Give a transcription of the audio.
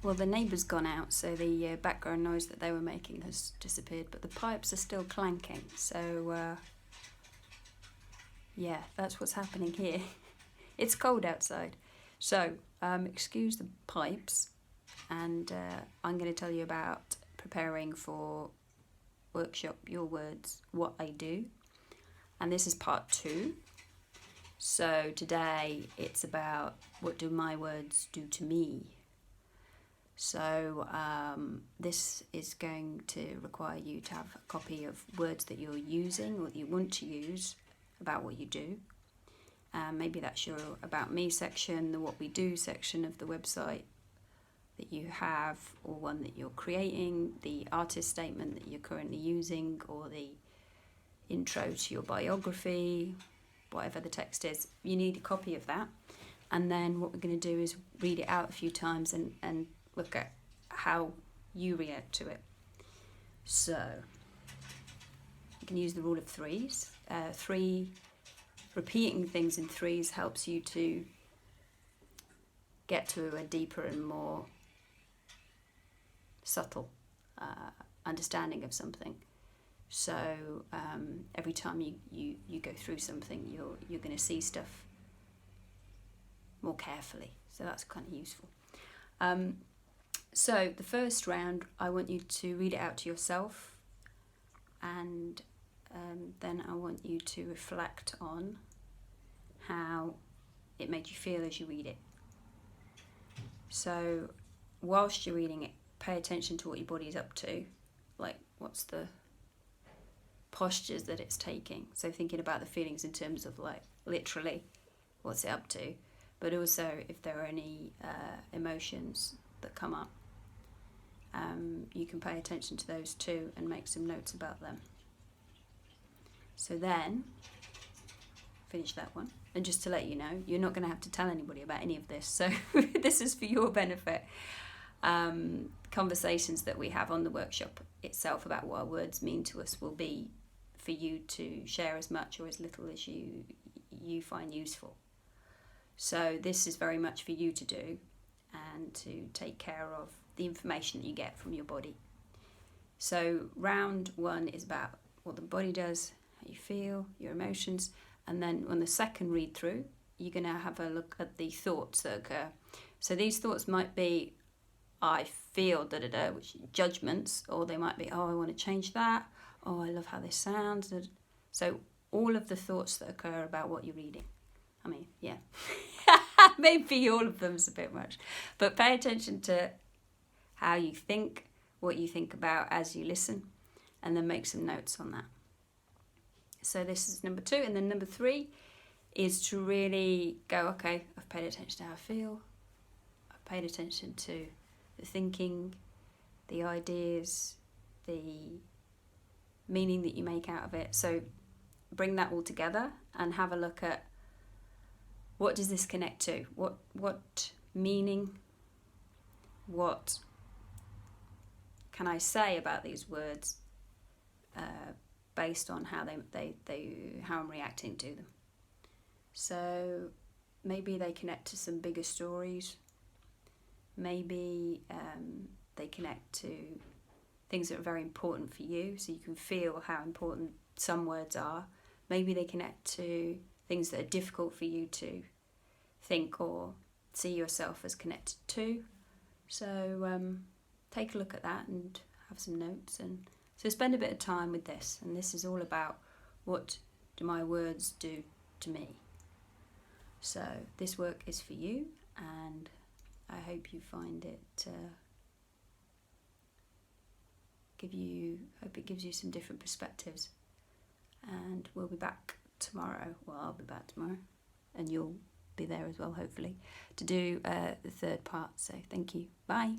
Well, the neighbour's gone out, so the background noise that they were making has disappeared, but the pipes are still clanking. So, yeah, that's what's happening here. It's cold outside. So, excuse the pipes, and I'm going to tell you about preparing for workshop Your Words, What I Do. And this is part 2. So today it's about what do my words do to me. So this is going to require you to have a copy of words that you're using or that you want to use about what you do. Maybe that's your About Me section, the What We Do section of the website that you have, or one that you're creating, the artist statement that you're currently using, or the intro to your biography, whatever the text is. You need a copy of that. And then what we're going to do is read it out a few times and look at how you react to it. So you can use the rule of threes. Repeating things in threes helps you to get to a deeper and more subtle understanding of something. So every time you go through something, you're going to see stuff more carefully. So that's kind of useful. So the first round, I want you to read it out to yourself, and then I want you to reflect on how it made you feel as you read it. So whilst you're reading it, pay attention to what your body's up to, like what's the postures that it's taking. So thinking about the feelings in terms of like literally what's it up to, but also if there are any emotions that come up, you can pay attention to those too and make some notes about them. So then finish that one, and just to let you know, you're not going to have to tell anybody about any of this, so this is for your benefit. Conversations that we have on the workshop itself about what our words mean to us will be for you to share as much or as little as you find useful. So this is very much for you to do and to take care of the information that you get from your body. So round 1 is about what the body does, how you feel, your emotions, and then on the second read through, you're going to have a look at the thoughts that occur. So these thoughts might be, I feel da-da-da, which judgments, or they might be, oh, I want to change that, oh, I love how this sounds. So all of the thoughts that occur about what you're reading. I mean, yeah, maybe all of them is a bit much, but pay attention to how you think, what you think about as you listen, and then make some notes on that. So this is number 2, and then number 3 is to really go, okay, I've paid attention to how I feel, I've paid attention to the thinking, the ideas, the meaning that you make out of it. So bring that all together and have a look at, what does this connect to? What meaning, what can I say about these words based on how how I'm reacting to them? So maybe they connect to some bigger stories. Maybe they connect to things that are very important for you, so you can feel how important some words are. Maybe they connect to things that are difficult for you to think or see yourself as connected to. So take a look at that and have some notes. And so spend a bit of time with this. And this is all about, what do my words do to me? So this work is for you, and I hope you find it hope it gives you some different perspectives. And we'll be back tomorrow. Well, I'll be back tomorrow, and you'll be there as well, hopefully, to do the third part. So thank you. Bye.